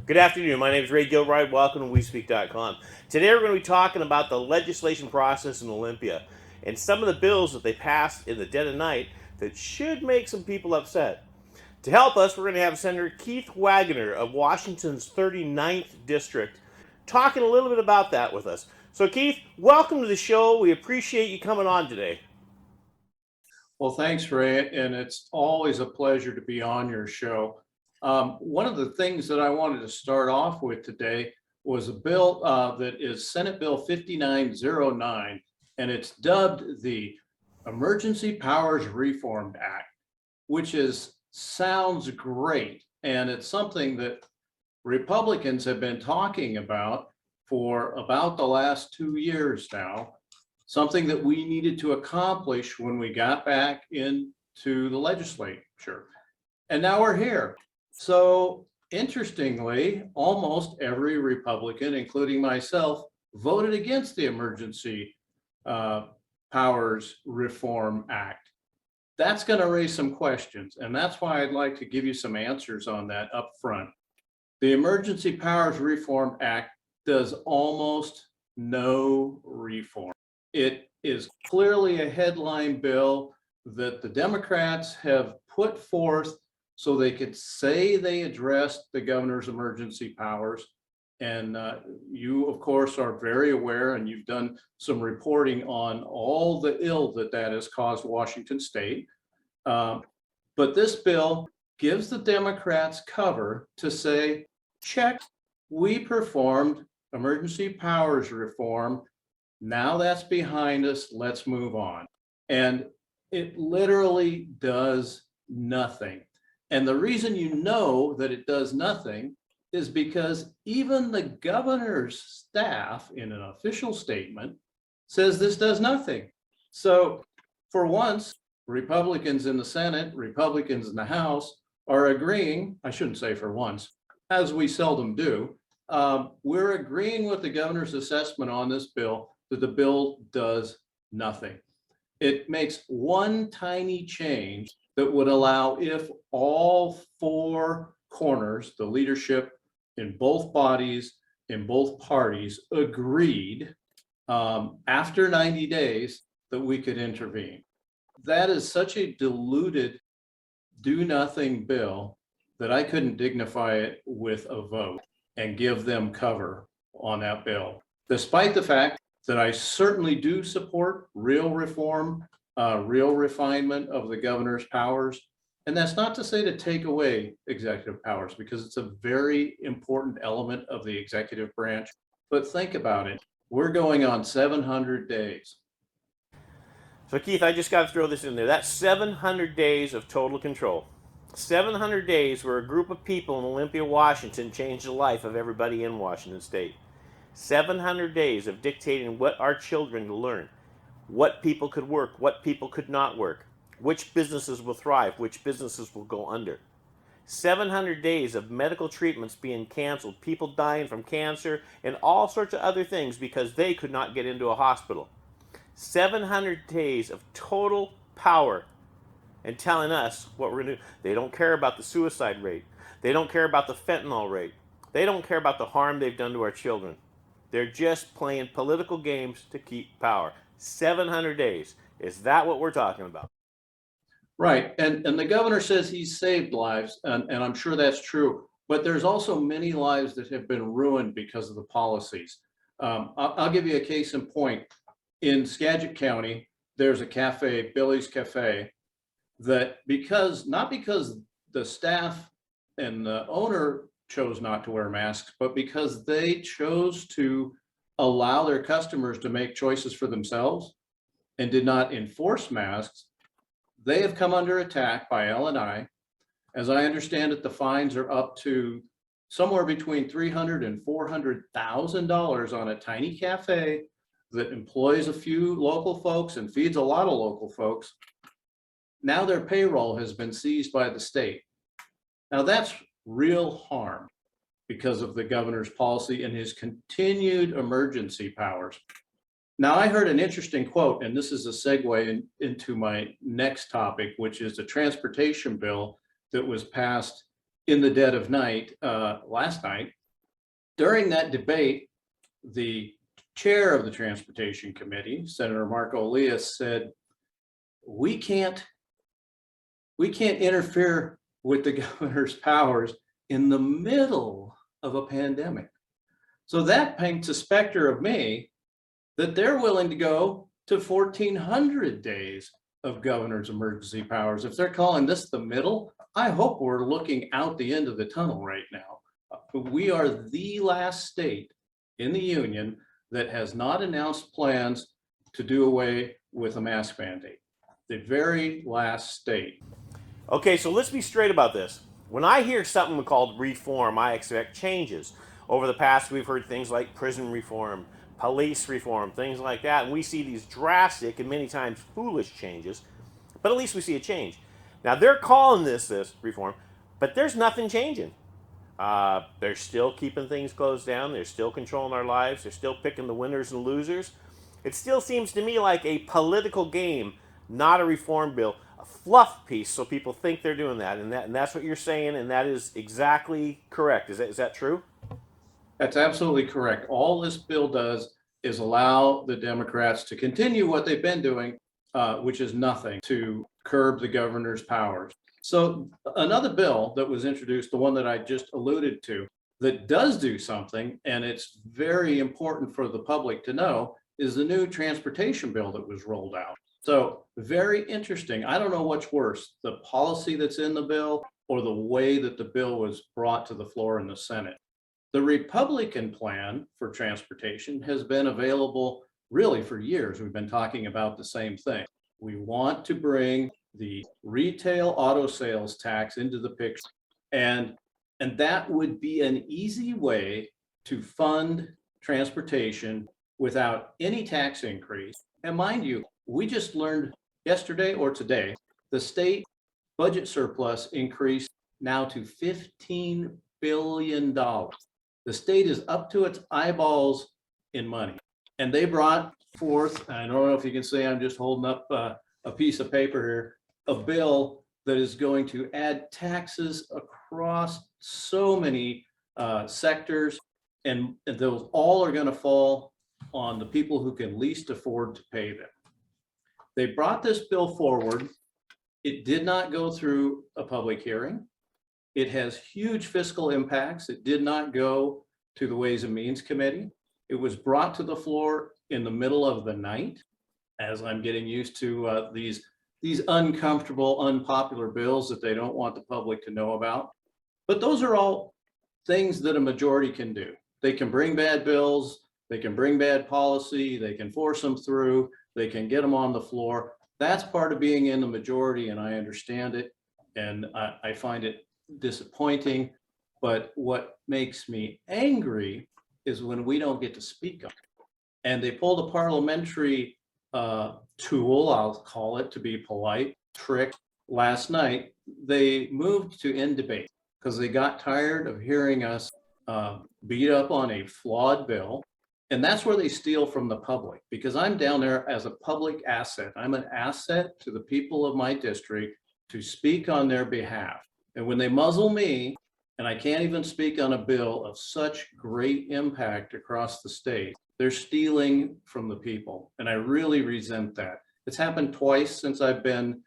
Good afternoon. My name is Ray Gilbride. Welcome to WeSpeak.com. Today we're going to be talking about the legislation process in Olympia and some of the bills that they passed in the dead of night that should make some people upset. To help us, we're going to have Senator Keith Wagoner of Washington's 39th District talking a little bit about that with us. So, Keith, welcome to the show. We appreciate you coming on today. Well, thanks, Ray, and it's always a pleasure to be on your show. One of the things that I wanted to start off with today was a bill that is Senate Bill 5909, and it's dubbed the Emergency Powers Reform Act, which sounds great, and it's something that Republicans have been talking about for about the last 2 years now, something that we needed to accomplish when we got back into the legislature. And now we're here. So interestingly, almost every Republican, including myself, voted against the Emergency Powers Reform Act. That's going to raise some questions, and that's why I'd like to give you some answers on that up front. The Emergency Powers Reform Act does almost no reform. It is clearly a headline bill that the Democrats have put forth so they could say they addressed the governor's emergency powers. And you, of course, are very aware, and you've done some reporting on all the ill that has caused Washington State. But this bill gives the Democrats cover to say, check, we performed emergency powers reform. Now that's behind us, let's move on. And it literally does nothing. And the reason you know that it does nothing is because even the governor's staff in an official statement says this does nothing. So for once, Republicans in the Senate, Republicans in the House are agreeing, I shouldn't say for once, as we seldom do, we're agreeing with the governor's assessment on this bill that the bill does nothing. It makes one tiny change that would allow if all four corners, the leadership in both bodies, in both parties, agreed after 90 days that we could intervene. That is such a diluted, do-nothing bill that I couldn't dignify it with a vote and give them cover on that bill, despite the fact that I certainly do support real reform, real refinement of the governor's powers. And that's not to say to take away executive powers, because it's a very important element of the executive branch. But think about it. We're going on 700 days. So, Keith, I just got to throw this in there. That's 700 days of total control. 700 days where a group of people in Olympia, Washington changed the life of everybody in Washington State. 700 days of dictating what our children learn, what people could work, what people could not work, which businesses will thrive, which businesses will go under. 700 days of medical treatments being canceled, people dying from cancer and all sorts of other things because they could not get into a hospital. 700 days of total power and telling us what we're going to do. They don't care about the suicide rate. They don't care about the fentanyl rate. They don't care about the harm they've done to our children. They're just playing political games to keep power. 700 days. Is that what we're talking about? Right. And the governor says he's saved lives, and I'm sure that's true. But there's also many lives that have been ruined because of the policies. I'll give you a case in point. In Skagit County, there's a cafe, Billy's Cafe, that not because the staff and the owner chose not to wear masks, but because they chose to allow their customers to make choices for themselves and did not enforce masks, they have come under attack by L&I. As I understand it, the fines are up to somewhere between $300,000 and $400,000 on a tiny cafe that employs a few local folks and feeds a lot of local folks. Now their payroll has been seized by the state. Now that's real harm because of the governor's policy and his continued emergency powers. Now, I heard an interesting quote, and this is a segue into my next topic, which is the transportation bill that was passed in the dead of night, last night. During that debate, the chair of the Transportation Committee, Senator Marco Elias, said, we can't interfere with the governor's powers in the middle of a pandemic. So that paints a specter of me that they're willing to go to 1,400 days of governor's emergency powers. If they're calling this the middle, I hope we're looking out the end of the tunnel right now. We are the last state in the union that has not announced plans to do away with a mask mandate. The very last state. Okay, so let's be straight about this. When I hear something called reform, I expect changes. Over the past, we've heard things like prison reform, police reform, things like that, and we see these drastic and many times foolish changes, but at least we see a change. Now, they're calling this reform, but there's nothing changing. They're still keeping things closed down. They're still controlling our lives. They're still picking the winners and losers. It still seems to me like a political game, not a reform bill, a fluff piece, so people think they're doing that, and that's what you're saying, and that is exactly correct. Is that true? That's absolutely correct. All this bill does is allow the Democrats to continue what they've been doing, which is nothing, to curb the governor's powers. So another bill that was introduced, the one that I just alluded to, that does do something, and it's very important for the public to know, is the new transportation bill that was rolled out. So very interesting. I don't know what's worse, the policy that's in the bill or the way that the bill was brought to the floor in the Senate. The Republican plan for transportation has been available really for years. We've been talking about the same thing. We want to bring the retail auto sales tax into the picture. And that would be an easy way to fund transportation without any tax increase. And mind you, we just learned yesterday or today, the state budget surplus increased now to $15 billion. The state is up to its eyeballs in money. And they brought forth, I don't know if you can see, I'm just holding up a piece of paper here, a bill that is going to add taxes across so many sectors, and those all are going to fall on the people who can least afford to pay them. They brought this bill forward. It did not go through a public hearing. It has huge fiscal impacts. It did not go to the Ways and Means Committee. It was brought to the floor in the middle of the night, as I'm getting used to these uncomfortable, unpopular bills that they don't want the public to know about. But those are all things that a majority can do. They can bring bad bills, they can bring bad policy, they can force them through, they can get them on the floor. That's part of being in the majority, and I understand it, and I find it disappointing. But what makes me angry is when we don't get to speak on it. And they pulled a parliamentary tool, I'll call it to be polite, trick last night. They moved to end debate because they got tired of hearing us beat up on a flawed bill. And that's where they steal from the public, because I'm down there as a public asset. I'm an asset to the people of my district to speak on their behalf. And when they muzzle me, and I can't even speak on a bill of such great impact across the state, they're stealing from the people. And I really resent that. It's happened twice since I've been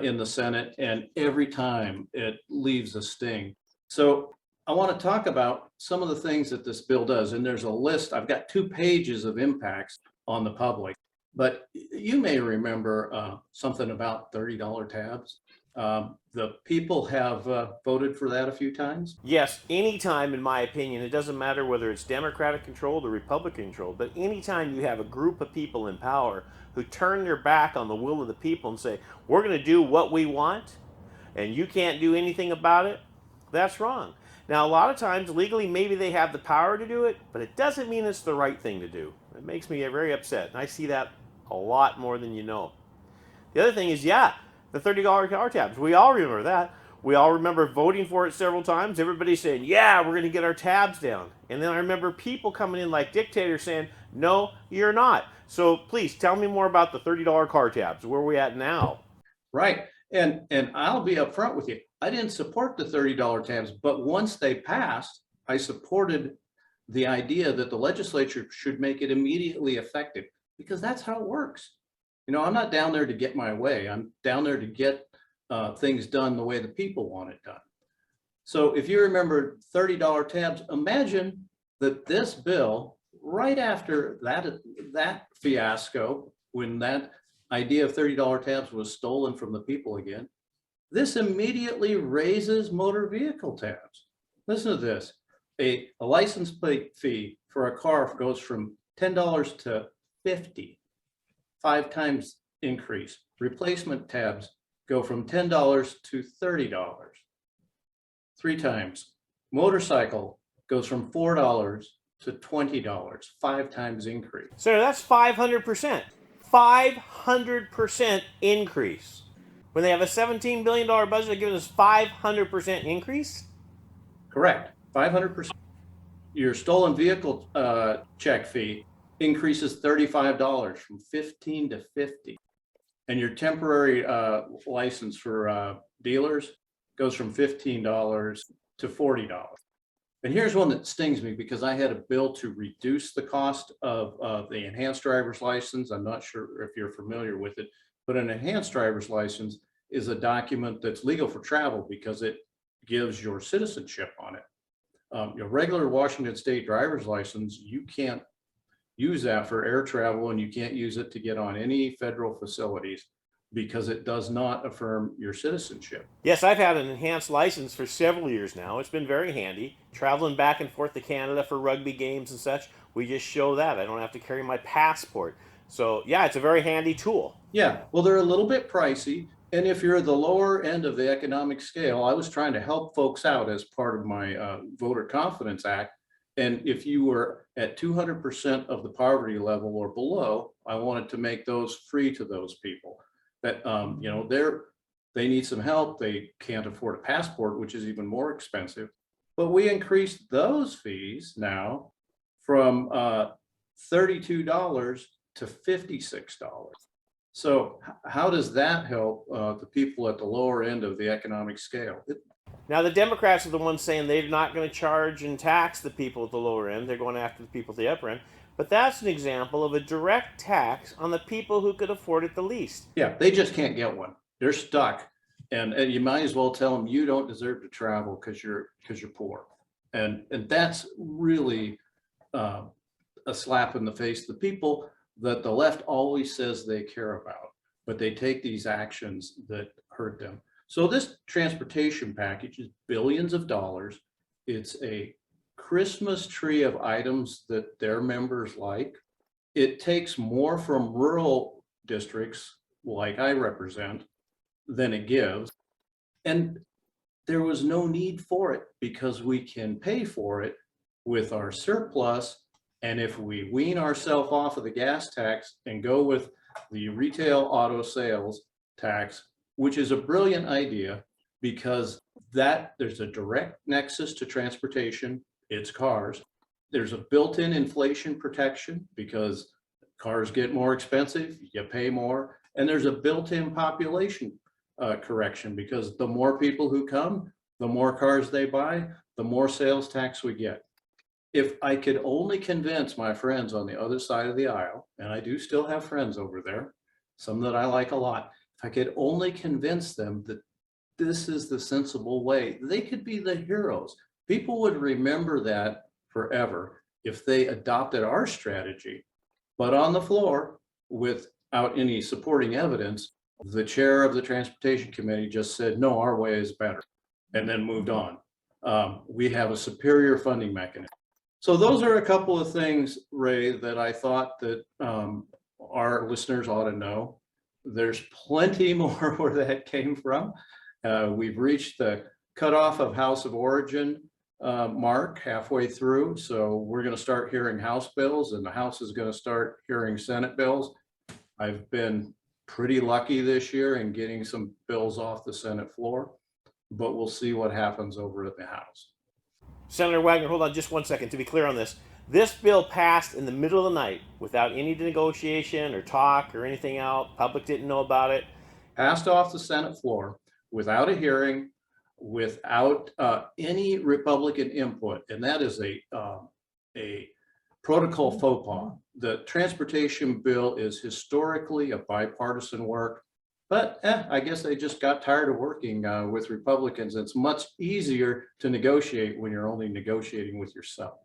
in the Senate, and every time it leaves a sting. So I want to talk about some of the things that this bill does. And there's a list. I've got 2 pages of impacts on the public. But you may remember something about $30 tabs. The people have voted for that a few times. Yes, anytime, in my opinion, it doesn't matter whether it's Democratic controlled or Republican controlled, but anytime you have a group of people in power who turn their back on the will of the people and say, we're going to do what we want and you can't do anything about it, that's wrong. Now, a lot of times, legally, maybe they have the power to do it, but it doesn't mean it's the right thing to do. It makes me very upset, and I see that a lot more than you know. The other thing is, yeah, the $30 car tabs. We all remember that. We all remember voting for it several times. Everybody saying, yeah, we're going to get our tabs down. And then I remember people coming in like dictators saying, no, you're not. So please tell me more about the $30 car tabs. Where are we at now? Right. And I'll be upfront with you. I didn't support the $30 tabs, but once they passed, I supported the idea that the legislature should make it immediately effective, because that's how it works. I'm not down there to get my way. I'm down there to get things done the way the people want it done. So if you remember $30 tabs, imagine that this bill, right after that fiasco, when that idea of $30 tabs was stolen from the people again, this immediately raises motor vehicle tabs. Listen to this. A license plate fee for a car goes from $10 to $50, 5 times increase. Replacement tabs go from $10 to $30, 3 times. Motorcycle goes from $4 to $20, 5 times increase. So that's 500%. 500% increase. When they have a $17 billion budget, they're giving us 500% increase? Correct, 500%. Your stolen vehicle check fee increases $35 from $15 to $50. And your temporary license for dealers goes from $15 to $40. And here's one that stings me, because I had a bill to reduce the cost of the enhanced driver's license. I'm not sure if you're familiar with it, but an enhanced driver's license is a document that's legal for travel because it gives your citizenship on it. Your regular Washington State driver's license, you can't use that for air travel, and you can't use it to get on any federal facilities because it does not affirm your citizenship. Yes, I've had an enhanced license for several years now. It's been very handy. Traveling back and forth to Canada for rugby games and such, we just show that. I don't have to carry my passport. So yeah, it's a very handy tool. Yeah, well, they're a little bit pricey. And if you're the lower end of the economic scale, I was trying to help folks out as part of my Voter Confidence Act. And if you were at 200% of the poverty level or below, I wanted to make those free to those people that, they need some help. They can't afford a passport, which is even more expensive. But we increased those fees now from $32 to $56. So how does that help the people at the lower end of the economic scale? Now, the Democrats are the ones saying they're not going to charge and tax the people at the lower end. They're going after the people at the upper end. But that's an example of a direct tax on the people who could afford it the least. Yeah, they just can't get one. They're stuck. And you might as well tell them you don't deserve to travel because you're poor. And that's really a slap in the face to the people that the left always says they care about, but they take these actions that hurt them. So this transportation package is billions of dollars. It's a Christmas tree of items that their members like. It takes more from rural districts like I represent than it gives. And there was no need for it because we can pay for it with our surplus. And if we wean ourselves off of the gas tax and go with the retail auto sales tax, which is a brilliant idea because there's a direct nexus to transportation, it's cars. There's a built-in inflation protection because cars get more expensive, you pay more. And there's a built-in population correction because the more people who come, the more cars they buy, the more sales tax we get. If I could only convince my friends on the other side of the aisle, and I do still have friends over there, some that I like a lot, if I could only convince them that this is the sensible way, they could be the heroes. People would remember that forever if they adopted our strategy. But on the floor, without any supporting evidence, the chair of the Transportation Committee just said, no, our way is better, and then moved on. We have a superior funding mechanism. So those are a couple of things, Ray, that I thought that our listeners ought to know. There's plenty more where that came from. We've reached the cutoff of House of Origin mark halfway through. So we're going to start hearing House bills and the House is going to start hearing Senate bills. I've been pretty lucky this year in getting some bills off the Senate floor, but we'll see what happens over at the House. Senator Wagner, hold on just 1 second to be clear on this. This bill passed in the middle of the night without any negotiation or talk or anything out. Public didn't know about it. passed off the Senate floor without a hearing, without any Republican input, and that is a protocol faux pas. The transportation bill is historically a bipartisan work, but I guess they just got tired of working with Republicans. It's much easier to negotiate when you're only negotiating with yourself.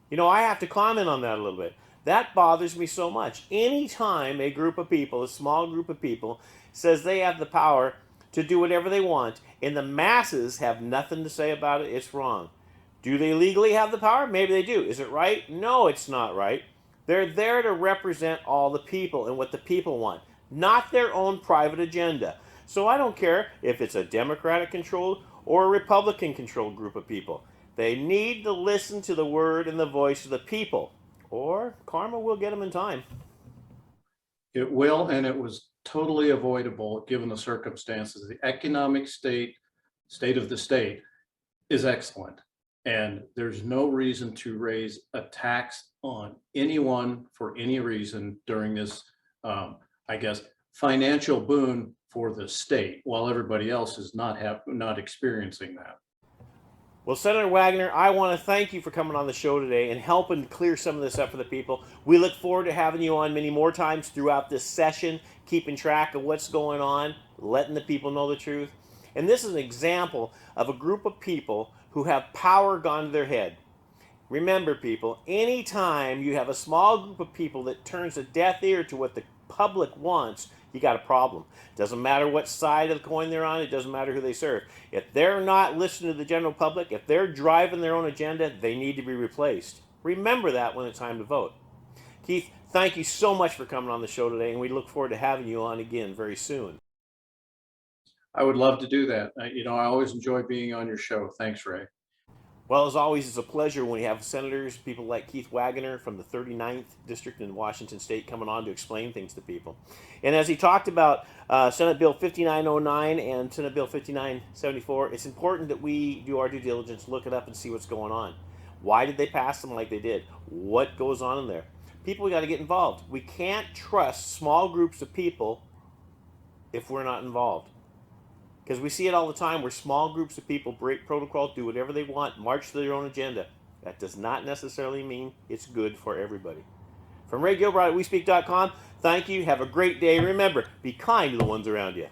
You know, I have to comment on that a little bit. That bothers me so much. Anytime a group of people, a small group of people, says they have the power to do whatever they want and the masses have nothing to say about it, it's wrong. Do they legally have the power? Maybe they do. Is it right? No, it's not right. They're there to represent all the people and what the people want, not their own private agenda. So I don't care if it's a Democratic controlled or a Republican controlled group of people. They need to listen to the word and the voice of the people, or karma will get them in time. It will, and it was totally avoidable given the circumstances. The economic state of the state is excellent. And there's no reason to raise a tax on anyone for any reason during this, I guess, financial boon for the state, while everybody else is not experiencing that. Well, Senator Wagoner, I want to thank you for coming on the show today and helping clear some of this up for the people. We look forward to having you on many more times throughout this session, keeping track of what's going on, letting the people know the truth. And this is an example of a group of people who have power gone to their head. Remember, people, anytime you have a small group of people that turns a deaf ear to what the public wants, you got a problem. Doesn't matter what side of the coin they're on, it doesn't matter who they serve. If they're not listening to the general public, if they're driving their own agenda, they need to be replaced. Remember that when it's time to vote. Keith, thank you so much for coming on the show today, and we look forward to having you on again very soon. I would love to do that. I always enjoy being on your show. Thanks, Ray. Well, as always, it's a pleasure when we have senators, people like Keith Wagoner from the 39th District in Washington State coming on to explain things to people. And as he talked about Senate Bill 5909 and Senate Bill 5974, it's important that we do our due diligence, look it up and see what's going on. Why did they pass them like they did? What goes on in there? People, we got to get involved. We can't trust small groups of people if we're not involved. Because we see it all the time where small groups of people break protocol, do whatever they want, march to their own agenda. That does not necessarily mean it's good for everybody. From Ray Gilbride at WeSpeak.com, thank you. Have a great day. Remember, be kind to the ones around you.